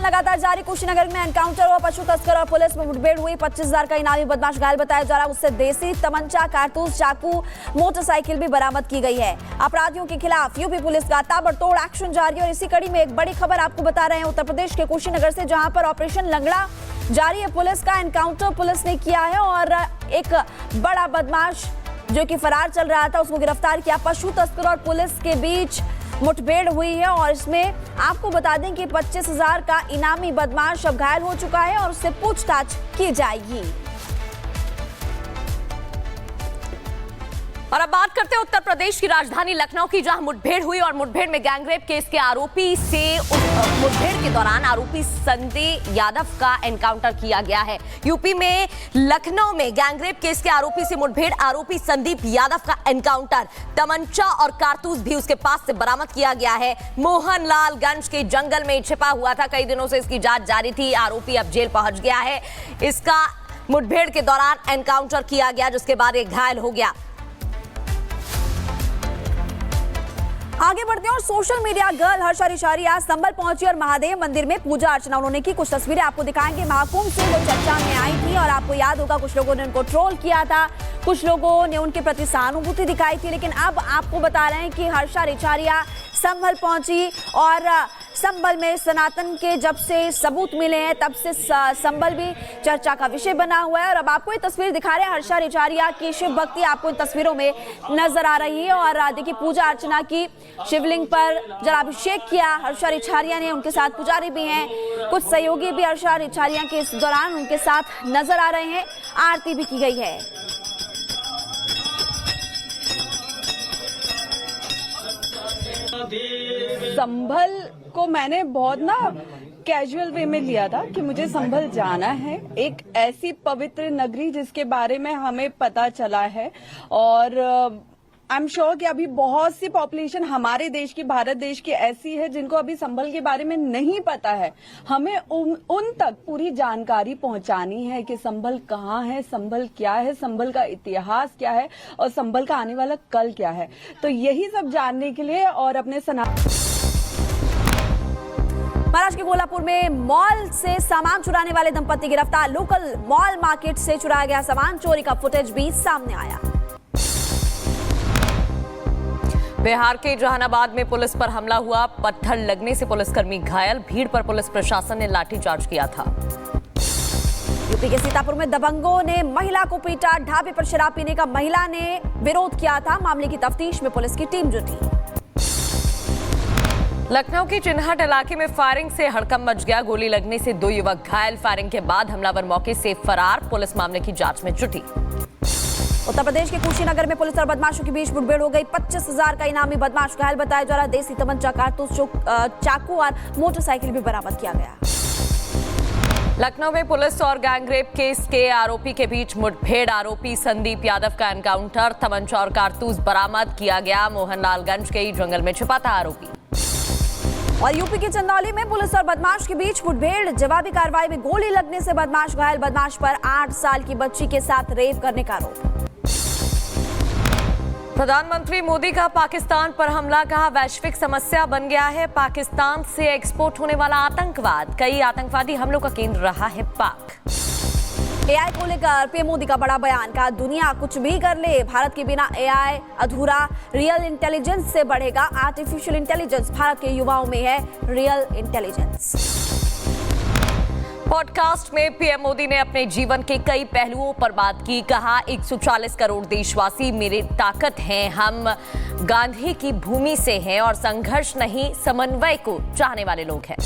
Operation लगातार जारी। कुशीनगर में एनकाउंटर हुआ, पशु तस्कर और पुलिस में मुठभेड़ हुई। 25,000 का इनामी बदमाश घायल बताया जा रहा है। उससे देसी तमंचा, कारतूस, चाकू, मोटरसाइकिल भी बरामद की गई है। अपराधियों के खिलाफ यूपी पुलिस का ताबड़तोड़ एक्शन जारी। और इसी कड़ी में एक बड़ी खबर आपको बता रहे हैं उत्तर प्रदेश के कुशीनगर से, जहां पर ऑपरेशन लंगड़ा जारी है। पुलिस का एनकाउंटर पुलिस ने किया है और एक बड़ा बदमाश जो कि फरार चल रहा था उसको गिरफ्तार किया। पशु तस्कर और पुलिस के बीच मुठभेड़ हुई है और इसमें आपको बता दें कि 25,000 का इनामी बदमाश अब घायल हो चुका है और उससे पूछताछ की जाएगी। और अब बात करते हैं उत्तर प्रदेश की राजधानी लखनऊ की, जहां मुठभेड़ हुई और मुठभेड़ में गैंगरेप केस के आरोपी से मुठभेड़ के दौरान आरोपी संजय यादव का एनकाउंटर किया गया है। यूपी में लखनऊ में गैंगरेप केस के आरोपी से मुठभेड़, आरोपी संदीप यादव का एनकाउंटर। तमंचा और कारतूस भी उसके पास से बरामद किया गया है। मोहनलालगंज के जंगल में छिपा हुआ था, कई दिनों से इसकी जांच जारी थी। आरोपी अब जेल पहुंच गया है। इसका मुठभेड़ के दौरान एनकाउंटर किया गया, जिसके बाद एक घायल हो गया। आगे बढ़ते हैं और सोशल मीडिया गर्ल हर्षा रिशारिया संभल पहुंची और महादेव मंदिर में पूजा अर्चना उन्होंने की। कुछ तस्वीरें आपको दिखाएंगे। महाकुंभ से वो चर्चा में आई थी और आपको याद होगा कुछ लोगों ने उनको ट्रोल किया था, कुछ लोगों ने उनके प्रति सहानुभूति दिखाई थी, लेकिन अब आपको बता रहे हैं कि हर्षा रिशारिया संभल पहुंची और संभल में सनातन के जब से सबूत मिले हैं तब से संभल भी चर्चा का विषय बना हुआ है। और अब आपको ये तस्वीर दिखा रहे हैं हर्षा रिशारिया की। शिव भक्ति आपको इन तस्वीरों में नजर आ रही है और देखिए पूजा अर्चना की, शिवलिंग पर जलाभिषेक किया हर्षा रिशारिया ने। उनके साथ पुजारी भी हैं, कुछ सहयोगी भी हर्षा रिशारिया के इस दौरान उनके साथ नजर आ रहे हैं। आरती भी की गई है। संभल को मैंने बहुत कैजुअल वे में लिया था कि मुझे संभल जाना है, एक ऐसी पवित्र नगरी जिसके बारे में हमें पता चला है। और आई एम श्योर कि अभी बहुत सी पॉपुलेशन हमारे देश की, भारत देश की ऐसी है जिनको अभी संभल के बारे में नहीं पता है। हमें उन तक पूरी जानकारी पहुंचानी है कि संभल कहाँ है, संभल क्या है, संभल का इतिहास क्या है और संभल का आने वाला कल क्या है। तो यही सब जानने के लिए और अपने महाराष्ट्र के कोल्हापुर में मॉल से सामान चुराने वाले दंपति गिरफ्तार। लोकल मॉल मार्केट से चुराया गया सामान, चोरी का फुटेज भी सामने आया। बिहार के जहानाबाद में पुलिस पर हमला हुआ, पत्थर लगने से पुलिसकर्मी घायल। भीड़ पर पुलिस प्रशासन ने लाठीचार्ज किया था। यूपी के सीतापुर में दबंगों ने महिला को पीटा। ढाबे पर शराब पीने का महिला ने विरोध किया था। मामले की तफ्तीश में पुलिस की टीम जुटी। लखनऊ के चिन्हट इलाके में फायरिंग से हड़कंप मच गया। गोली लगने से 2 युवक घायल। फायरिंग के बाद हमलावर मौके से फरार। पुलिस मामले की जांच में जुटी। उत्तर प्रदेश के कुशीनगर में पुलिस और बदमाशों के बीच मुठभेड़ हो गई। 25,000 का इनामी बदमाश घायल बताया जा रहा है। देसी तमंचा, कारतूस, चाकू और मोटरसाइकिल भी बरामद किया गया। लखनऊ में पुलिस और गैंगरेप केस के आरोपी के बीच मुठभेड़। आरोपी संदीप यादव का एनकाउंटर, तमंचा और कारतूस बरामद किया गया। मोहनलालगंज के जंगल में छिपा था आरोपी। और यूपी के चंदौली में पुलिस और बदमाश के बीच मुठभेड़। जवाबी कार्रवाई में गोली लगने से बदमाश घायल। बदमाश पर 8 साल की बच्ची के साथ रेप करने का आरोप। प्रधानमंत्री मोदी का पाकिस्तान पर हमला, कहा वैश्विक समस्या बन गया है पाकिस्तान से एक्सपोर्ट होने वाला आतंकवाद। कई आतंकवादी हमलों का केंद्र रहा है पाक। एआई को लेकर पीएम मोदी का बड़ा बयान, कहा दुनिया कुछ भी कर ले, भारत के बिना एआई अधूरा। रियल इंटेलिजेंस से बढ़ेगा आर्टिफिशियल इंटेलिजेंस। भारत के युवाओं में है रियल इंटेलिजेंस। पॉडकास्ट में पीएम मोदी ने अपने जीवन के कई पहलुओं पर बात की। कहा 140 करोड़ देशवासी मेरी ताकत हैं। हम गांधी की भूमि से हैं और संघर्ष नहीं समन्वय को चाहने वाले लोग हैं।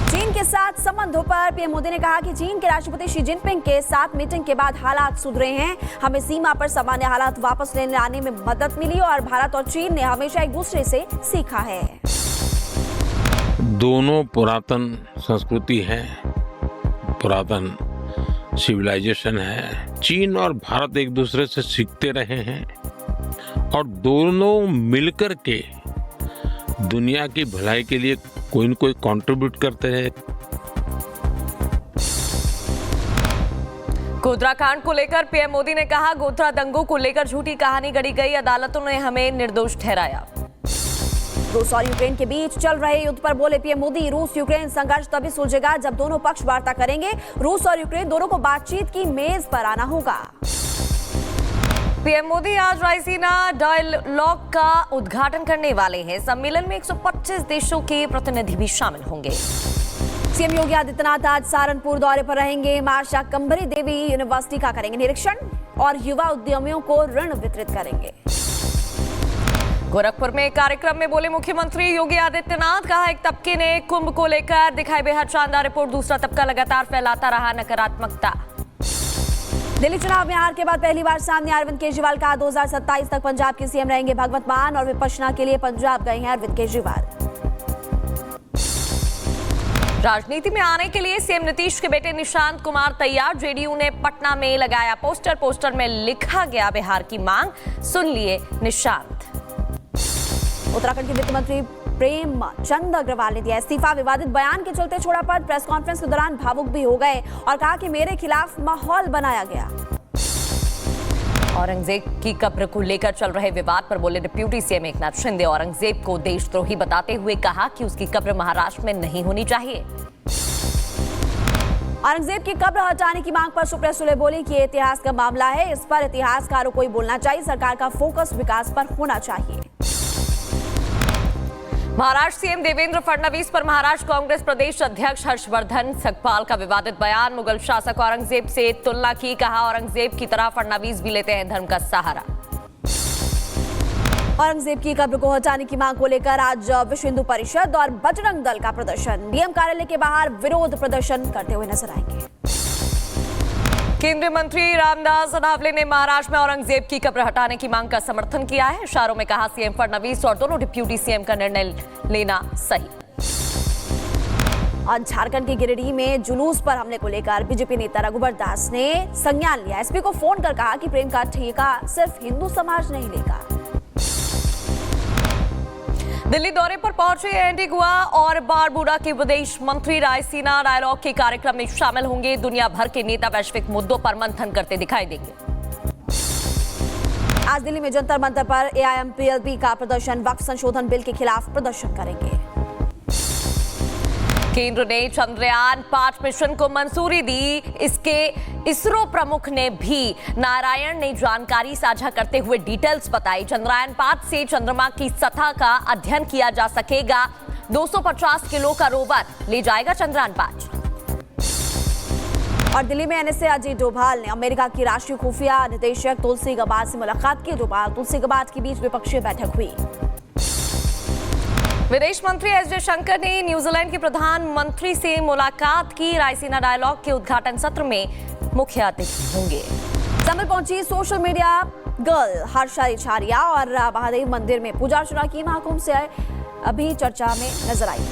चीन के साथ संबंधों पर पीएम मोदी ने कहा कि चीन के राष्ट्रपति शी जिनपिंग के साथ मीटिंग के बाद हालात सुधरे हैं। हमें सीमा पर सामान्य हालात वापस लेने आने में मदद मिली और भारत और चीन ने हमेशा एक दूसरे से सीखा है। दोनों पुरातन संस्कृति है, पुरातन सिविलाइजेशन है। चीन और भारत एक दूसरे से सीखते रहे हैं और दोनों मिलकर के दुनिया की भलाई के लिए कोई न कोई कंट्रीब्यूट करते रहे। गोधरा कांड को लेकर पीएम मोदी ने कहा गोधरा दंगों को लेकर झूठी कहानी गढ़ी गई, अदालतों ने हमें निर्दोष ठहराया। रूस और यूक्रेन के बीच चल रहे युद्ध पर बोले पीएम मोदी, रूस यूक्रेन संघर्ष तभी सुलझेगा जब दोनों पक्ष वार्ता करेंगे। रूस और यूक्रेन दोनों को बातचीत की मेज पर आना होगा। पीएम मोदी आज रायसीना डायलॉग का उद्घाटन करने वाले हैं। सम्मेलन में 125 देशों के प्रतिनिधि भी शामिल होंगे। सीएम योगी आदित्यनाथ आज सहारनपुर दौरे पर रहेंगे। मां कंबरी देवी यूनिवर्सिटी का करेंगे निरीक्षण और युवा उद्यमियों को ऋण वितरित करेंगे। गोरखपुर में एक कार्यक्रम में बोले मुख्यमंत्री योगी आदित्यनाथ, कहा एक तबके ने कुंभ को लेकर दिखाई बेहद शानदार रिपोर्ट, दूसरा तबका लगातार फैलाता रहा नकारात्मकता। दिल्ली चुनाव में हार के बाद पहली बार सामने अरविंद केजरीवाल का 2027 तक पंजाब के सीएम रहेंगे भगवंत मान और विपश्यना के लिए पंजाब गए हैं अरविंद केजरीवाल। राजनीति में आने के लिए सीएम नीतीश के बेटे निशांत कुमार तैयार। जेडीयू ने पटना में लगाया पोस्टर में लिखा गया बिहार की मांग, सुन लिए निशांत। उत्तराखंड के वित्त मंत्री प्रेम चंद अग्रवाल ने दिया इस्तीफा। विवादित बयान के चलते छोड़ा पद। प्रेस कॉन्फ्रेंस के दौरान भावुक भी हो गए और कहा कि मेरे खिलाफ माहौल बनाया गया। औरंगजेब की कब्र को लेकर चल रहे विवाद पर बोले डिप्टी सीएम एकनाथ शिंदे। औरंगजेब को देशद्रोही बताते हुए कहा कि उसकी कब्र महाराष्ट्र में नहीं होनी चाहिए। औरंगजेब की कब्र हटाने की मांग पर सुप्रिया सुले बोली कि ये इतिहास का मामला है, इस पर इतिहासकारों को ही बोलना चाहिए। सरकार का फोकस विकास पर होना चाहिए। महाराष्ट्र सीएम देवेंद्र फडणवीस पर महाराष्ट्र कांग्रेस प्रदेश अध्यक्ष हर्षवर्धन सगपाल का विवादित बयान। मुगल शासक औरंगजेब से तुलना की, कहा औरंगजेब की तरह फडणवीस भी लेते हैं धर्म का सहारा। औरंगजेब की कब्र को हटाने की मांग को लेकर आज विश्व हिंदू परिषद और बजरंग दल का प्रदर्शन। डीएम कार्यालय के बाहर विरोध प्रदर्शन करते हुए नजर आएंगे। केंद्रीय मंत्री रामदास अठावले ने महाराष्ट्र में औरंगजेब की कब्र हटाने की मांग का समर्थन किया है। इशारों में कहा सीएम फडणवीस और दोनों डिप्टी सीएम का निर्णय लेना सही। और झारखंड के गिरिडीह में जुलूस पर हमले को लेकर बीजेपी नेता रघुबर दास ने संज्ञान लिया। एसपी को फोन कर कहा कि प्रेम का ठेका सिर्फ हिंदू समाज नहीं लेगा। दिल्ली दौरे पर पहुंचे एंटीगुआ और बारबुडा के विदेश मंत्री रायसीना डायलॉग के कार्यक्रम में शामिल होंगे। दुनिया भर के नेता वैश्विक मुद्दों पर मंथन करते दिखाई देंगे। आज दिल्ली में जंतर मंतर पर एआईएमपीएलबी का प्रदर्शन। वक्फ संशोधन बिल के खिलाफ प्रदर्शन करेंगे। केंद्र ने चंद्रयान 5 मिशन को मंजूरी दी। इसके इसरो प्रमुख ने भी नारायण ने जानकारी साझा करते हुए डिटेल्स बताई। चंद्रयान 5 से चंद्रमा की सतह का अध्ययन किया जा सकेगा। 250 किलो का रोवर ले जाएगा चंद्रयान 5। और दिल्ली में एनएसए अजय डोभाल ने अमेरिका की राष्ट्रीय खुफिया निदेशक तुलसी गबार्ड से मुलाकात की। डोभाल तुलसी गबार्ड के बीच द्विपक्षीय बैठक हुई। विदेश मंत्री एस जयशंकर ने न्यूजीलैंड के प्रधानमंत्री से मुलाकात की। रायसीना डायलॉग के उद्घाटन सत्र में मुख्य अतिथि होंगे। संभल पहुंची social media girl Harsha Richharia और महादेव मंदिर में पूजा अर्चना की। महाकुंभ से अभी चर्चा में नजर आई।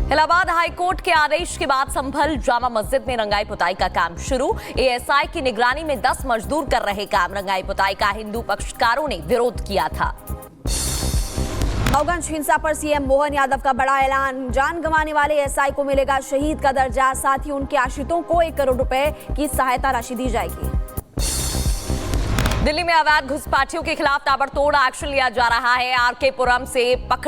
इलाहाबाद हाईकोर्ट के आदेश के बाद संभल जामा मस्जिद में रंगाई पुताई का काम शुरू। एएसआई की निगरानी में 10 मजदूर कर रहे काम। रंगाई पुताई का हिंदू पक्षकारों ने विरोध किया था। मऊगंज हिंसा पर सीएम मोहन यादव का बड़ा ऐलान। जान गंवाने वाले एसआई को मिलेगा शहीद का दर्जा। साथ ही उनके आश्रितों को 1 करोड़ रुपए की सहायता राशि दी जाएगी। दिल्ली में अवैध घुसपैठियों के खिलाफ ताबड़तोड़ एक्शन लिया जा रहा है। आरके पुरम से पकड़ा